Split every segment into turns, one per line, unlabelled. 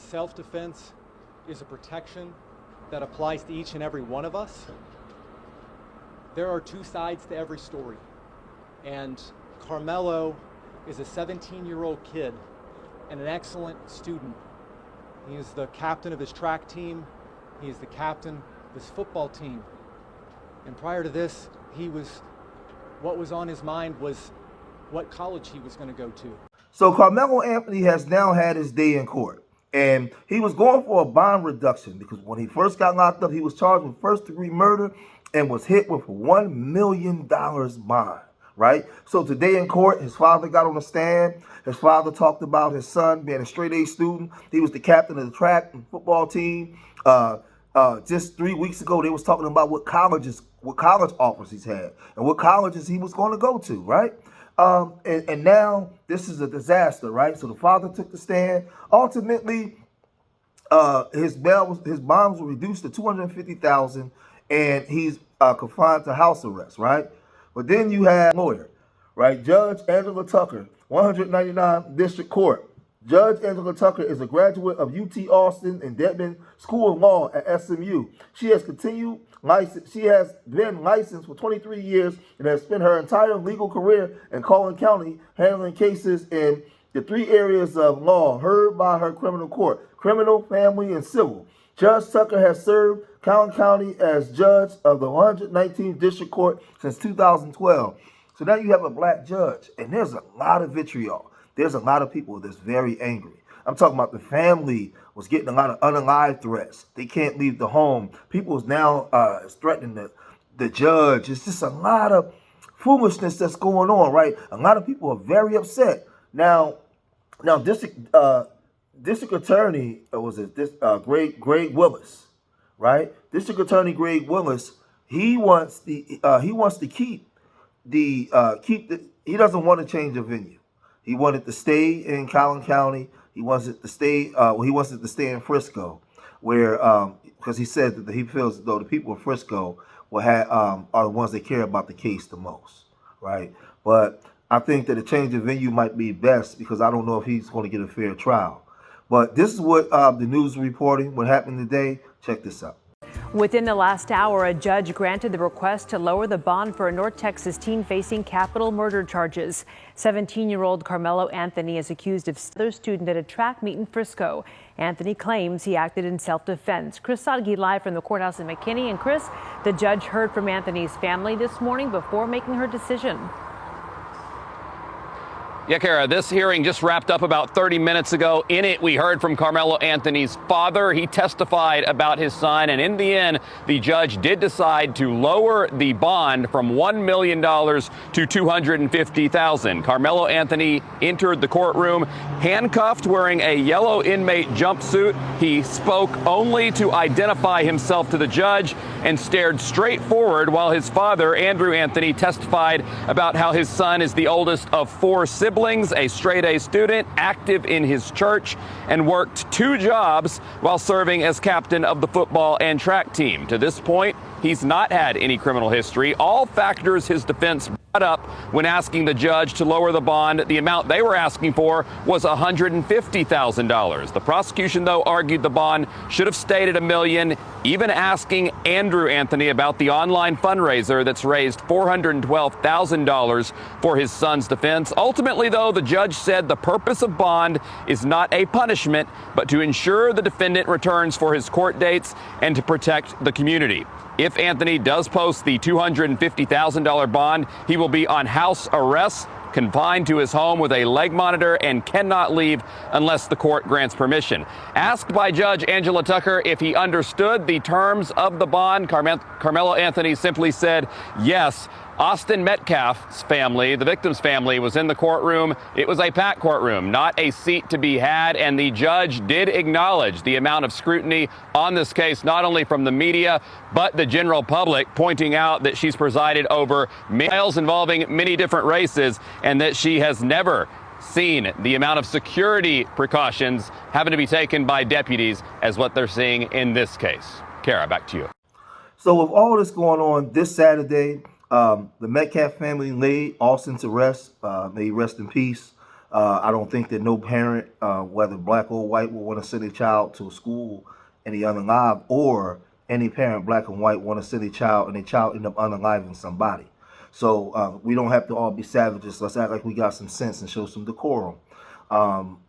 self-defense is a protection that applies to each and every one of us, there are two sides to every story. And Karmelo is a 17-year-old kid and an excellent student. He is the captain of his track team. He is the captain of his football team. And prior to this, what was on his mind was what college he was going to go to.
So Carmelo Anthony has now had his day in court. And he was going for a bond reduction because when he first got locked up, he was charged with first-degree murder and was hit with a $1 million bond, right? So today in court, his father got on the stand. His father talked about his son being a straight-A student. He was the captain of the track and football team. Just 3 weeks ago, they was talking about what college offers he's had and what colleges he was going to go to, right? And now this is a disaster, right? So the father took the stand. Ultimately, his bonds were reduced to $250,000, and he's confined to house arrest, right? But then you have a lawyer, right? Judge Angela Tucker, 199 District Court. Judge Angela Tucker is a graduate of UT Austin and Dedman School of Law at SMU. She has been licensed for 23 years and has spent her entire legal career in Collin County handling cases in the three areas of law heard by her criminal court: criminal, family, and civil. Judge Tucker has served Collin County as judge of the 119th District Court since 2012. So now you have a black judge, and there's a lot of vitriol. There's a lot of people that's very angry. I'm talking about the family was getting a lot of unalive threats. They can't leave the home. People is now threatening the judge. It's just a lot of foolishness that's going on, right? A lot of people are very upset. Now district attorney Greg Willis, right? District Attorney Greg Willis, he wants to keep he doesn't want to change the venue. He wanted to stay in Collin County. He wants it to stay. He wants it to stay in Frisco, where because he said that he feels as though the people of Frisco are the ones that care about the case the most, right? But I think that a change of venue might be best because I don't know if he's going to get a fair trial. But this is what the news is reporting. What happened today? Check this out.
Within the last hour, a judge granted the request to lower the bond for a North Texas teen facing capital murder charges. 17-year-old Karmelo Anthony is accused of another student at a track meet in Frisco. Anthony claims he acted in self-defense. Chris Sadeghi live from the courthouse in McKinney. And Chris, the judge heard from Anthony's family this morning before making her decision.
Yeah, Kara, this hearing just wrapped up about 30 minutes ago. In it, we heard from Karmelo Anthony's father. He testified about his son, and in the end, the judge did decide to lower the bond from $1 million to $250,000. Karmelo Anthony entered the courtroom handcuffed, wearing a yellow inmate jumpsuit. He spoke only to identify himself to the judge and stared straight forward while his father, Andrew Anthony, testified about how his son is the oldest of four siblings, a straight-A student, active in his church, and worked 2 jobs while serving as captain of the football and track team. To this point, he's not had any criminal history. All factors his defense brought up when asking the judge to lower the bond. The amount they were asking for was $150,000. The prosecution, though, argued the bond should have stayed at $1 million, even asking Andrew Anthony about the online fundraiser that's raised $412,000 for his son's defense. Ultimately, though, the judge said the purpose of bond is not a punishment, but to ensure the defendant returns for his court dates and to protect the community. If Anthony does post the $250,000 bond, he will be on house arrest, confined to his home with a leg monitor, and cannot leave unless the court grants permission. Asked by Judge Angela Tucker if he understood the terms of the bond, Karmelo Anthony simply said yes. Austin Metcalf's family, the victim's family, was in the courtroom. It was a packed courtroom, not a seat to be had, and the judge did acknowledge the amount of scrutiny on this case, not only from the media, but the general public, pointing out that she's presided over trials involving many different races and that she has never seen the amount of security precautions having to be taken by deputies as what they're seeing in this case. Kara, back to you.
So with all this going on this Saturday, the Metcalf family laid Austin to rest. May he rest in peace. I don't think that no parent, whether black or white, will want to send a child to a school and he unalive, or any parent, black and white, want to send a child and a child end up unaliving somebody. So we don't have to all be savages. Let's act like we got some sense and show some decorum. Um,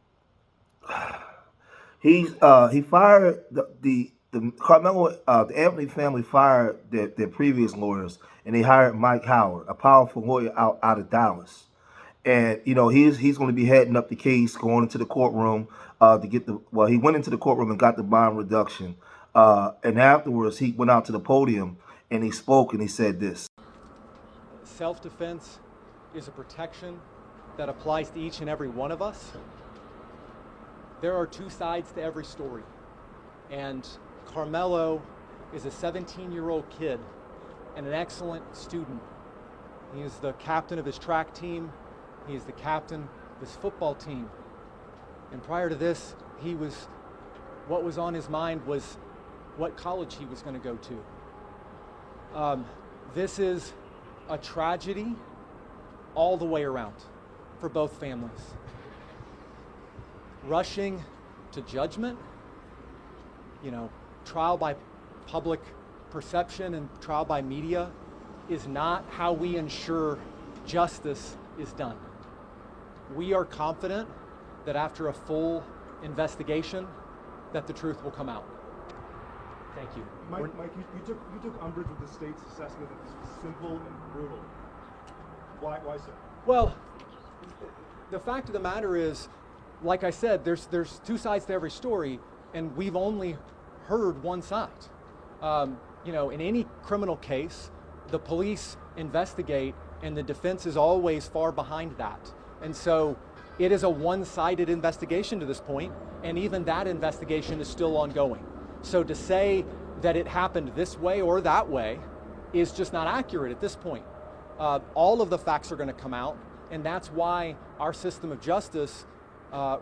he fired the Karmelo, the Anthony family fired their previous lawyers, and they hired Mike Howard, a powerful lawyer out of Dallas. And he's going to be heading up the case, going into the courtroom to get he went into the courtroom and got the bond reduction. And afterwards, he went out to the podium and he spoke and he said this.
Self-defense is a protection that applies to each and every one of us. There are two sides to every story. And Karmelo is a 17-year-old kid and an excellent student. He is the captain of his track team. He is the captain of his football team. And prior to this, what was on his mind was what college he was going to go to. This is a tragedy all the way around for both families. Rushing to judgment, trial by public perception and trial by media is not how we ensure justice is done. We are confident that after a full investigation, that the truth will come out. Thank you.
Mike, you took umbrage with the state's assessment that this was simple and brutal. Why so?
Well, the fact of the matter is, like I said, there's two sides to every story, and we've only heard one side. In any criminal case, the police investigate, and the defense is always far behind that. And so it is a one-sided investigation to this point, and even that investigation is still ongoing. So to say that it happened this way or that way is just not accurate at this point. All of the facts are going to come out, and that's why our system of justice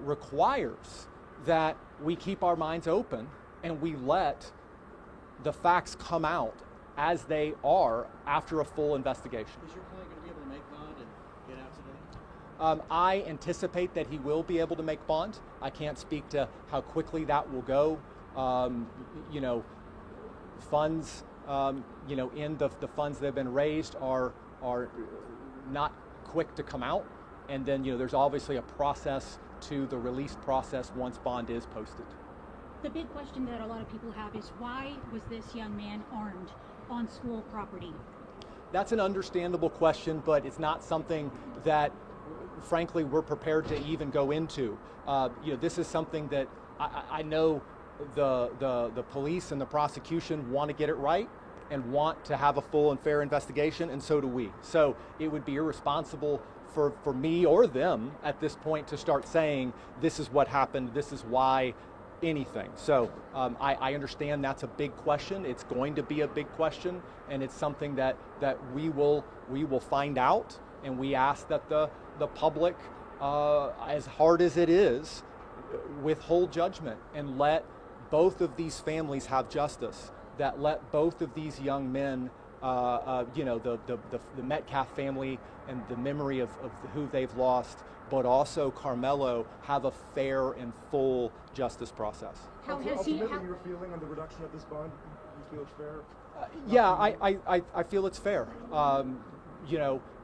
requires that we keep our minds open and we let the facts come out as they are after a full investigation.
Is your client going to be able to make bond and get out today?
I anticipate that he will be able to make bond. I can't speak to how quickly that will go. Funds, in the funds that have been raised are not quick to come out. And then, there's obviously a process to the release process once bond is posted.
The big question that a lot of people have is, why was this young man armed on school property?
That's an understandable question, but it's not something that, frankly, we're prepared to even go into. This is something that I know the police and the prosecution want to get it right and want to have a full and fair investigation, and so do we. So it would be irresponsible for me or them at this point to start saying, this is what happened, this is why, anything. So I understand that's a big question. It's going to be a big question, and it's something that we will find out, and we ask that the public, as hard as it is, withhold judgment and let both of these families have justice, that let both of these young men, the Metcalf family and the memory of who they've lost, but also Karmelo, have a fair and full justice process.
How has
Ultimately, your feeling on the reduction of this bond, you feel it's fair?
Yeah, I feel it's fair.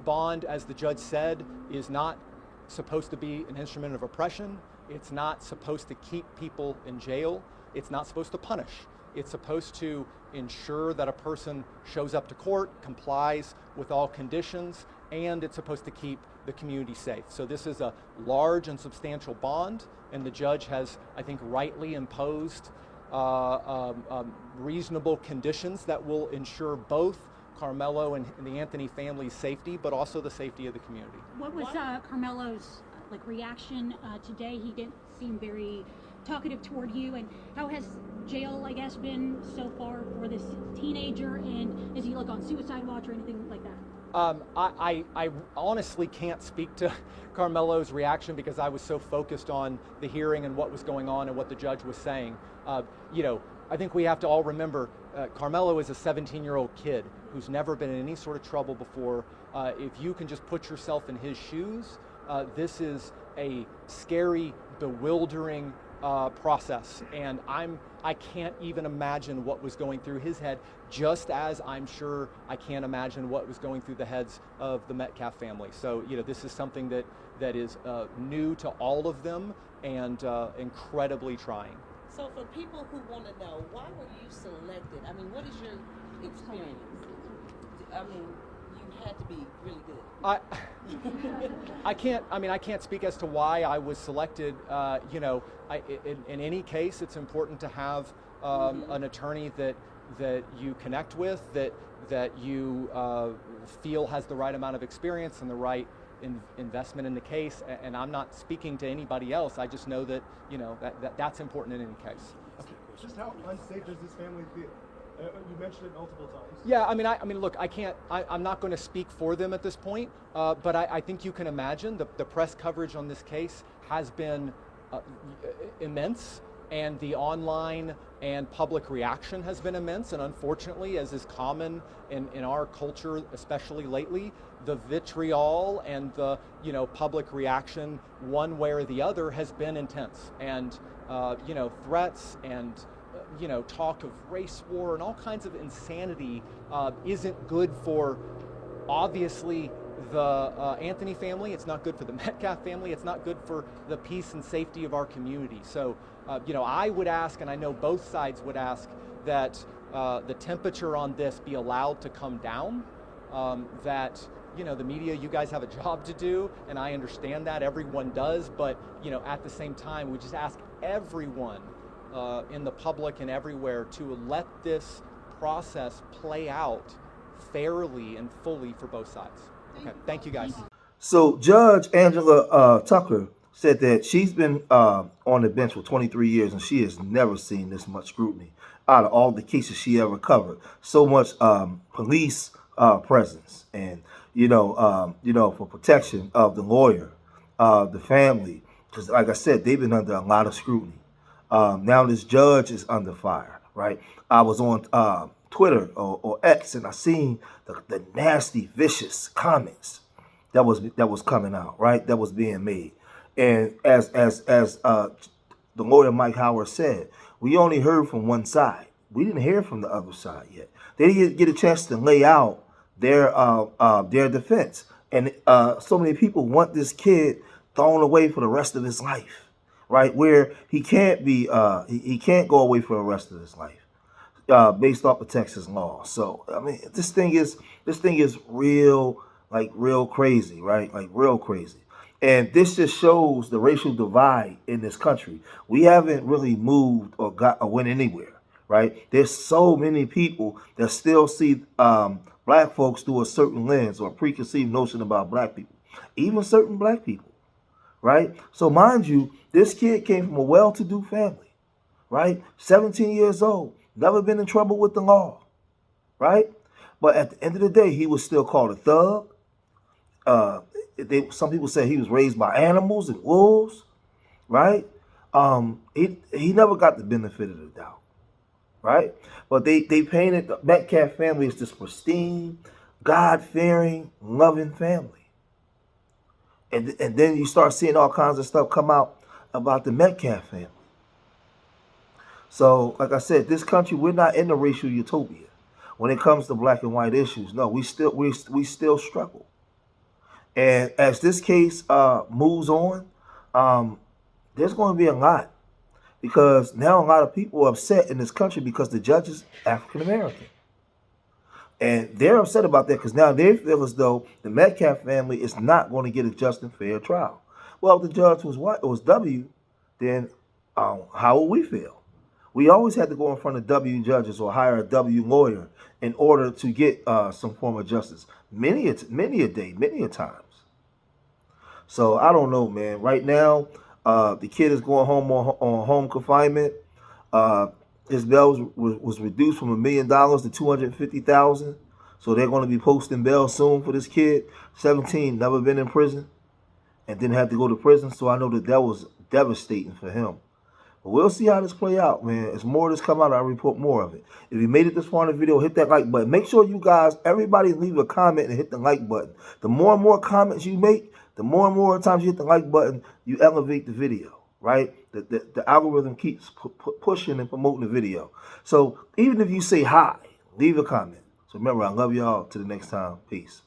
Bond, as the judge said, is not supposed to be an instrument of oppression. It's not supposed to keep people in jail. It's not supposed to punish. It's supposed to ensure that a person shows up to court, complies with all conditions, and it's supposed to keep the community safe. So this is a large and substantial bond, and the judge has, I think, rightly imposed reasonable conditions that will ensure both Karmelo and the Anthony family's safety, but also the safety of the community.
What was Karmelo's reaction today? He didn't seem very talkative toward you, and how has jail, I guess, been so far for this teenager, and does he look on suicide watch or anything like that?
I honestly can't speak to Karmelo's reaction because I was so focused on the hearing and what was going on and what the judge was saying. I think we have to all remember Karmelo is a 17-year-old kid who's never been in any sort of trouble before. If you can just put yourself in his shoes, this is a scary, bewildering process, and I can't even imagine what was going through his head, just as I'm sure I can't imagine what was going through the heads of the Metcalf family. So, this is something that is new to all of them and incredibly trying.
So for people who want to know, why were you selected? I mean, what is your experience? I mean, you had to be really good.
I can't speak as to why I was selected. In any case, it's important to have an attorney that you connect with, that you feel has the right amount of experience and the right investment in the case. And I'm not speaking to anybody else. I just know that that's important in any case.
Okay. Just how unsafe does this family feel? You mentioned it multiple times.
Yeah, I mean, look, I'm not going to speak for them at this point, but I think you can imagine the press coverage on this case has been immense, and the online and public reaction has been immense. And unfortunately, as is common in our culture, especially lately, the vitriol and the public reaction one way or the other has been intense. And threats and talk of race war and all kinds of insanity isn't good for, obviously, the Anthony family. It's not good for the Metcalf family. It's not good for the peace and safety of our community. So, I would ask, and I know both sides would ask, that the temperature on this be allowed to come down, that the media, you guys have a job to do, and I understand that, everyone does, but at the same time, we just ask everyone in the public and everywhere to let this process play out fairly and fully for both sides. Okay, thank you guys.
So Judge Angela Tucker said that she's been on the bench for 23 years and she has never seen this much scrutiny out of all the cases she ever covered. So much police presence and for protection of the lawyer, the family, because like I said, they've been under a lot of scrutiny. Now this judge is under fire, right? I was on Twitter or X, and I seen the nasty, vicious comments that was coming out, right? That was being made, and as the lawyer Mike Howard said, we only heard from one side. We didn't hear from the other side yet. They didn't get a chance to lay out their defense, and so many people want this kid thrown away for the rest of his life. Right, where he can't be, he can't go away for the rest of his life, based off of Texas law. So I mean, this thing is real, real crazy, right? Like real crazy. And this just shows the racial divide in this country. We haven't really moved or went anywhere, right? There's so many people that still see black folks through a certain lens or preconceived notion about black people, even certain black people. Right? So mind you, this kid came from a well-to-do family, right? 17 years old, never been in trouble with the law, right? But at the end of the day, he was still called a thug. Some people say he was raised by animals and wolves, right? He never got the benefit of the doubt, right? But they painted the Metcalf family as this pristine, God-fearing, loving family. And then you start seeing all kinds of stuff come out about the Metcalf family. So, like I said, this country, we're not in a racial utopia when it comes to black and white issues. No, we still struggle. And as this case moves on, there's going to be a lot, because now a lot of people are upset in this country because the judge is African American. And they're upset about that because now they feel as though the Metcalf family is not going to get a just and fair trial. Well, if the judge was white, it was W, then how will we feel? We always had to go in front of W judges or hire a W lawyer in order to get some form of justice. Many a day, many a times. So I don't know, man. Right now, the kid is going home on home confinement. His bail was reduced from $1 million to $250,000. So they're going to be posting bail soon for this kid. 17, never been in prison, and didn't have to go to prison. So I know that was devastating for him. But we'll see how this play out, man. As more of this come out, I'll report more of it. If you made it this far in the video, hit that like button. Make sure you guys, everybody leave a comment and hit the like button. The more and more comments you make, The more and more times you hit the like button, you elevate the video, right? The algorithm keeps pushing and promoting the video. So even if you say hi, leave a comment. So remember, I love y'all. Till the next time. Peace.